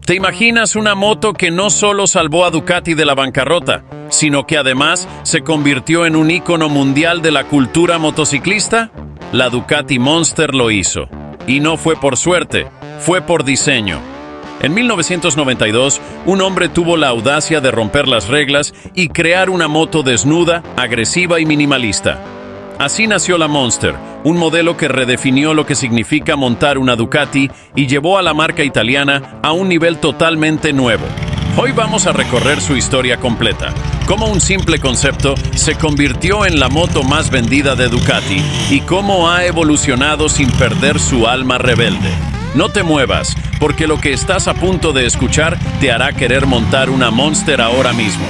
¿Te imaginas una moto que no solo salvó a Ducati de la bancarrota, sino que además se convirtió en un ícono mundial de la cultura motociclista? La Ducati Monster lo hizo. Y no fue por suerte, fue por diseño. En 1992, un hombre tuvo la audacia de romper las reglas y crear una moto desnuda, agresiva y minimalista. Así nació la Monster, un modelo que redefinió lo que significa montar una Ducati y llevó a la marca italiana a un nivel totalmente nuevo. Hoy vamos a recorrer su historia completa, cómo un simple concepto se convirtió en la moto más vendida de Ducati y cómo ha evolucionado sin perder su alma rebelde. No te muevas, porque lo que estás a punto de escuchar te hará querer montar una Monster ahora mismo.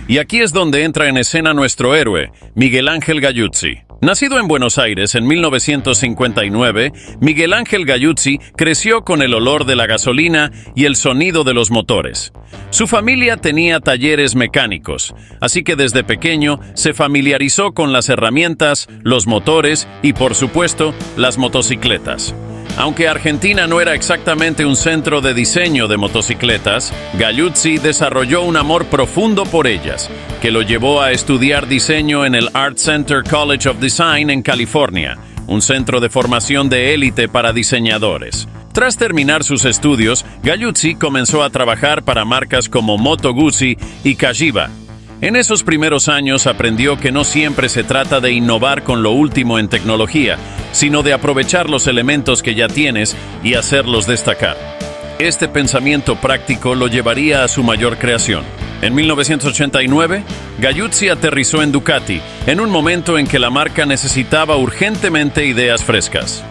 Y aquí es donde entra en escena nuestro héroe, Miguel Ángel Galluzzi. Nacido en Buenos Aires en 1959, Miguel Ángel Galluzzi creció con el olor de la gasolina y el sonido de los motores. Su familia tenía talleres mecánicos, así que desde pequeño se familiarizó con las herramientas, los motores y, por supuesto, las motocicletas. Aunque Argentina no era exactamente un centro de diseño de motocicletas, Galluzzi desarrolló un amor profundo por ellas, que lo llevó a estudiar diseño en el Art Center College of Design en California, un centro de formación de élite para diseñadores. Tras terminar sus estudios, Galluzzi comenzó a trabajar para marcas como Moto Guzzi y Cagiva. En esos primeros años aprendió que no siempre se trata de innovar con lo último en tecnología, sino de aprovechar los elementos que ya tienes y hacerlos destacar. Este pensamiento práctico lo llevaría a su mayor creación. En 1989, Galluzzi aterrizó en Ducati, en un momento en que la marca necesitaba urgentemente ideas frescas.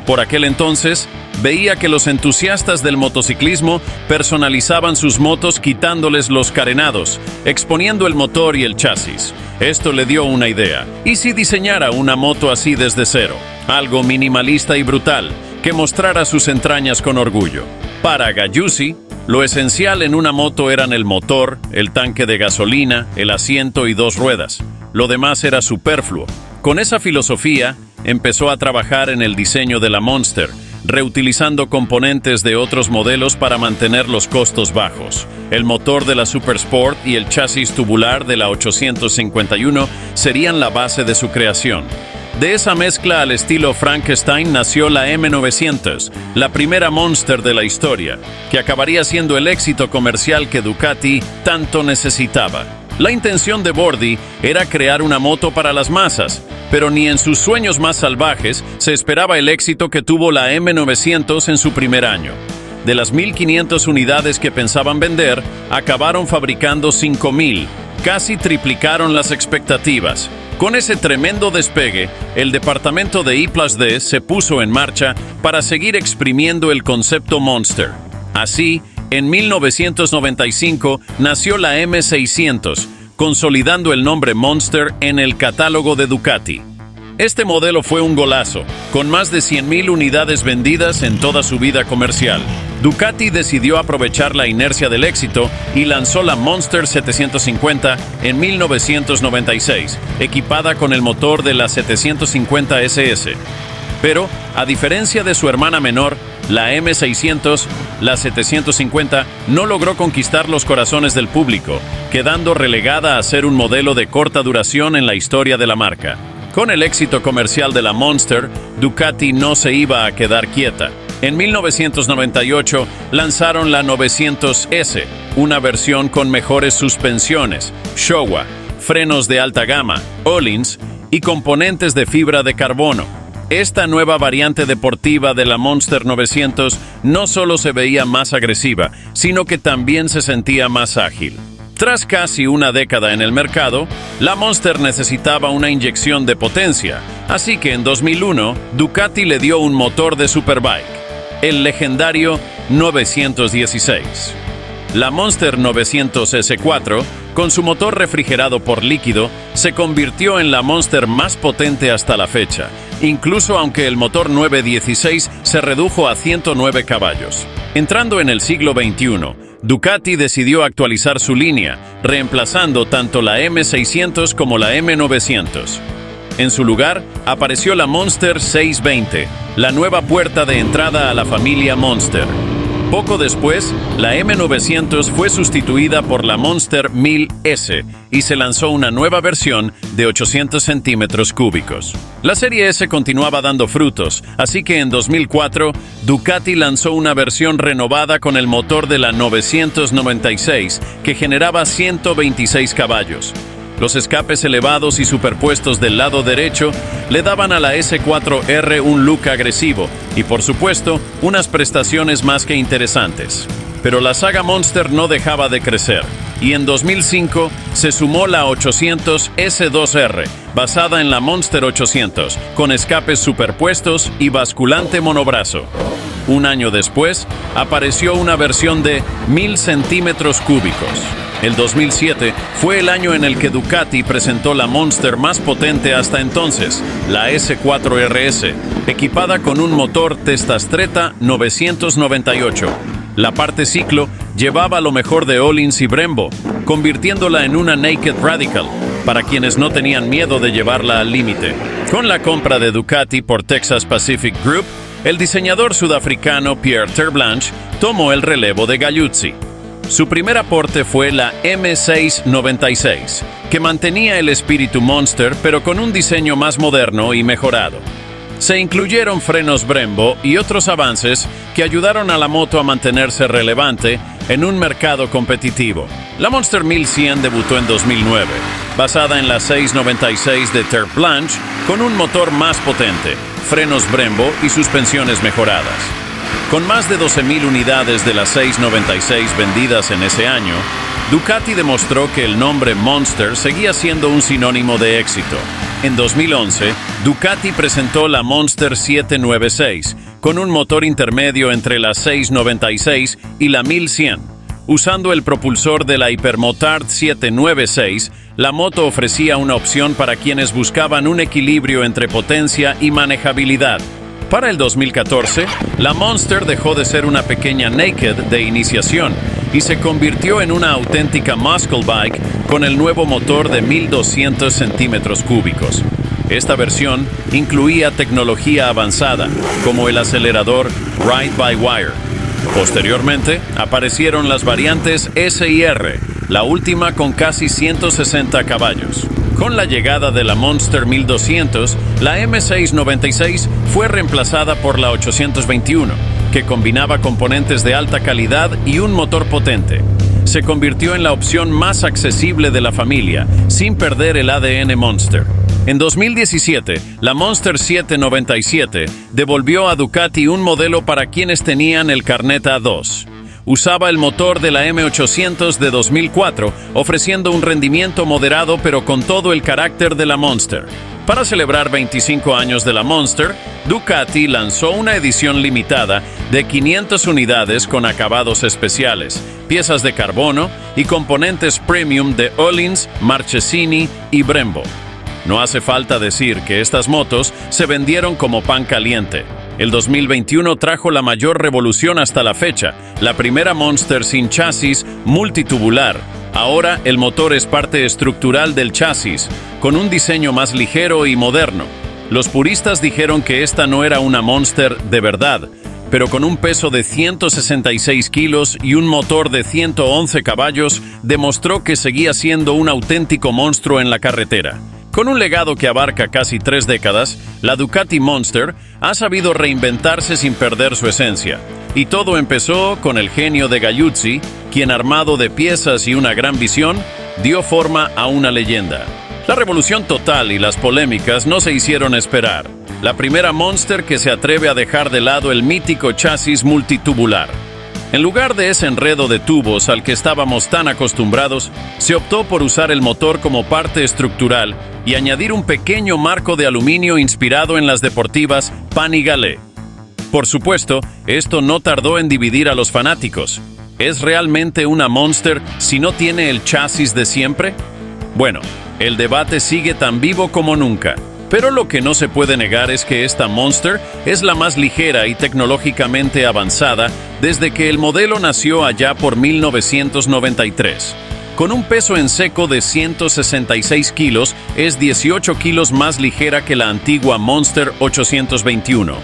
Por aquel entonces, veía que los entusiastas del motociclismo personalizaban sus motos quitándoles los carenados, exponiendo el motor y el chasis. Esto le dio una idea. ¿Y si diseñara una moto así desde cero? Algo minimalista y brutal, que mostrara sus entrañas con orgullo. Para Galluzzi, lo esencial en una moto eran el motor, el tanque de gasolina, el asiento y dos ruedas. Lo demás era superfluo. Con esa filosofía, empezó a trabajar en el diseño de la Monster, reutilizando componentes de otros modelos para mantener los costos bajos. El motor de la Super Sport y el chasis tubular de la 851 serían la base de su creación. De esa mezcla al estilo Frankenstein nació la M900, la primera Monster de la historia, que acabaría siendo el éxito comercial que Ducati tanto necesitaba. La intención de Bordi era crear una moto para las masas, pero ni en sus sueños más salvajes se esperaba el éxito que tuvo la M900 en su primer año. De las 1.500 unidades que pensaban vender, acabaron fabricando 5.000, casi triplicaron las expectativas. Con ese tremendo despegue, el departamento de I+D se puso en marcha para seguir exprimiendo el concepto Monster. Así, en 1995 nació la M600, consolidando el nombre Monster en el catálogo de Ducati. Este modelo fue un golazo, con más de 100.000 unidades vendidas en toda su vida comercial. Ducati decidió aprovechar la inercia del éxito y lanzó la Monster 750 en 1996, equipada con el motor de la 750 SS. Pero, a diferencia de su hermana menor, la M600, la 750, no logró conquistar los corazones del público, quedando relegada a ser un modelo de corta duración en la historia de la marca. Con el éxito comercial de la Monster, Ducati no se iba a quedar quieta. En 1998 lanzaron la 900S, una versión con mejores suspensiones, Showa, frenos de alta gama, Öhlins y componentes de fibra de carbono. Esta nueva variante deportiva de la Monster 900 no solo se veía más agresiva, sino que también se sentía más ágil. Tras casi una década en el mercado, la Monster necesitaba una inyección de potencia, así que en 2001 Ducati le dio un motor de Superbike, el legendario 916. La Monster 900 S4, con su motor refrigerado por líquido, se convirtió en la Monster más potente hasta la fecha, incluso aunque el motor 916 se redujo a 109 caballos. Entrando en el siglo XXI, Ducati decidió actualizar su línea, reemplazando tanto la M600 como la M900. En su lugar, apareció la Monster 620, la nueva puerta de entrada a la familia Monster. Poco después, la M900 fue sustituida por la Monster 1000S y se lanzó una nueva versión de 800 centímetros cúbicos. La serie S continuaba dando frutos, así que en 2004, Ducati lanzó una versión renovada con el motor de la 996 que generaba 126 caballos. Los escapes elevados y superpuestos del lado derecho le daban a la S4R un look agresivo y, por supuesto, unas prestaciones más que interesantes. Pero la saga Monster no dejaba de crecer, y en 2005 se sumó la 800 S2R, basada en la Monster 800, con escapes superpuestos y basculante monobrazo. Un año después, apareció una versión de 1000 centímetros cúbicos. El 2007 fue el año en el que Ducati presentó la Monster más potente hasta entonces, la S4RS, equipada con un motor Testastretta 998. La parte ciclo llevaba lo mejor de Öhlins y Brembo, convirtiéndola en una Naked Radical, para quienes no tenían miedo de llevarla al límite. Con la compra de Ducati por Texas Pacific Group, el diseñador sudafricano Pierre Terblanche tomó el relevo de Galluzzi. Su primer aporte fue la M696, que mantenía el espíritu Monster pero con un diseño más moderno y mejorado. Se incluyeron frenos Brembo y otros avances que ayudaron a la moto a mantenerse relevante en un mercado competitivo. La Monster 1100 debutó en 2009, basada en la 696 de Terblanche, con un motor más potente, frenos Brembo y suspensiones mejoradas. Con más de 12,000 unidades de la 696 vendidas en ese año, Ducati demostró que el nombre Monster seguía siendo un sinónimo de éxito. En 2011, Ducati presentó la Monster 796, con un motor intermedio entre la 696 y la 1100. Usando el propulsor de la Hypermotard 796, la moto ofrecía una opción para quienes buscaban un equilibrio entre potencia y manejabilidad. Para el 2014, la Monster dejó de ser una pequeña Naked de iniciación y se convirtió en una auténtica muscle bike con el nuevo motor de 1200 centímetros cúbicos. Esta versión incluía tecnología avanzada, como el acelerador Ride-by-Wire. Posteriormente, aparecieron las variantes S y R, la última con casi 160 caballos. Con la llegada de la Monster 1200, la M696 fue reemplazada por la 821, que combinaba componentes de alta calidad y un motor potente. Se convirtió en la opción más accesible de la familia, sin perder el ADN Monster. En 2017, la Monster 797 devolvió a Ducati un modelo para quienes tenían el carnet A2. Usaba el motor de la M800 de 2004, ofreciendo un rendimiento moderado pero con todo el carácter de la Monster. Para celebrar 25 años de la Monster, Ducati lanzó una edición limitada de 500 unidades con acabados especiales, piezas de carbono y componentes premium de Öhlins, Marchesini y Brembo. No hace falta decir que estas motos se vendieron como pan caliente. El 2021 trajo la mayor revolución hasta la fecha, la primera Monster sin chasis multitubular. Ahora el motor es parte estructural del chasis, con un diseño más ligero y moderno. Los puristas dijeron que esta no era una Monster de verdad, pero con un peso de 166 kilos y un motor de 111 caballos, demostró que seguía siendo un auténtico monstruo en la carretera. Con un legado que abarca casi 3 décadas, la Ducati Monster ha sabido reinventarse sin perder su esencia. Y todo empezó con el genio de Galluzzi, quien, armado de piezas y una gran visión, dio forma a una leyenda. La revolución total y las polémicas no se hicieron esperar. La primera Monster que se atreve a dejar de lado el mítico chasis multitubular. En lugar de ese enredo de tubos al que estábamos tan acostumbrados, se optó por usar el motor como parte estructural y añadir un pequeño marco de aluminio inspirado en las deportivas Panigale. Por supuesto, esto no tardó en dividir a los fanáticos. ¿Es realmente una Monster si no tiene el chasis de siempre? Bueno, el debate sigue tan vivo como nunca. Pero lo que no se puede negar es que esta Monster es la más ligera y tecnológicamente avanzada desde que el modelo nació allá por 1993. Con un peso en seco de 166 kilos, es 18 kilos más ligera que la antigua Monster 821,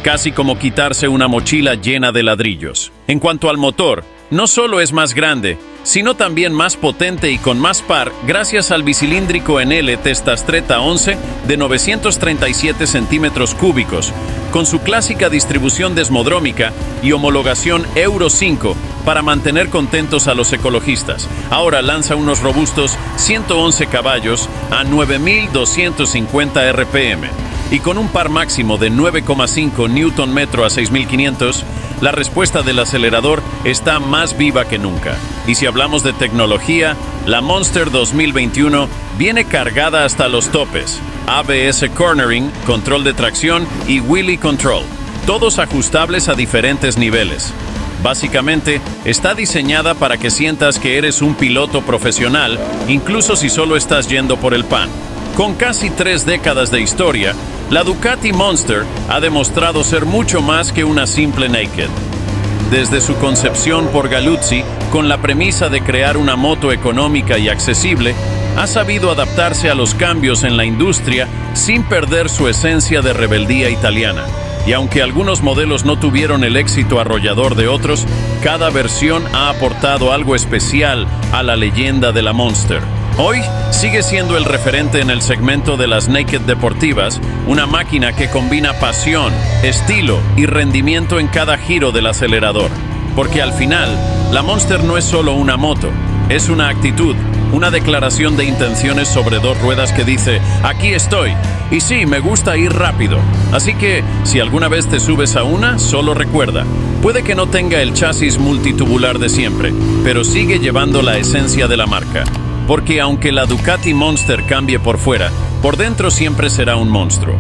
casi como quitarse una mochila llena de ladrillos. En cuanto al motor, no solo es más grande, sino también más potente y con más par gracias al bicilíndrico Enel Testastretta 11 de 937 centímetros cúbicos, con su clásica distribución desmodrómica y homologación Euro 5 para mantener contentos a los ecologistas. Ahora lanza unos robustos 111 caballos a 9.250 RPM. Y con un par máximo de 9,5 Nm a 6.500, la respuesta del acelerador está más viva que nunca. Y si hablamos de tecnología, la Monster 2021 viene cargada hasta los topes. ABS Cornering, control de tracción y Wheelie Control, todos ajustables a diferentes niveles. Básicamente, está diseñada para que sientas que eres un piloto profesional, incluso si solo estás yendo por el pan. Con casi 3 décadas de historia, la Ducati Monster ha demostrado ser mucho más que una simple naked. Desde su concepción por Galuzzi, con la premisa de crear una moto económica y accesible, ha sabido adaptarse a los cambios en la industria sin perder su esencia de rebeldía italiana. Y aunque algunos modelos no tuvieron el éxito arrollador de otros, cada versión ha aportado algo especial a la leyenda de la Monster. Hoy sigue siendo el referente en el segmento de las naked deportivas, una máquina que combina pasión, estilo y rendimiento en cada giro del acelerador. Porque al final, la Monster no es solo una moto, es una actitud, una declaración de intenciones sobre 2 ruedas que dice, aquí estoy, y sí, me gusta ir rápido. Así que, si alguna vez te subes a una, solo recuerda, puede que no tenga el chasis multitubular de siempre, pero sigue llevando la esencia de la marca. Porque aunque la Ducati Monster cambie por fuera, por dentro siempre será un monstruo.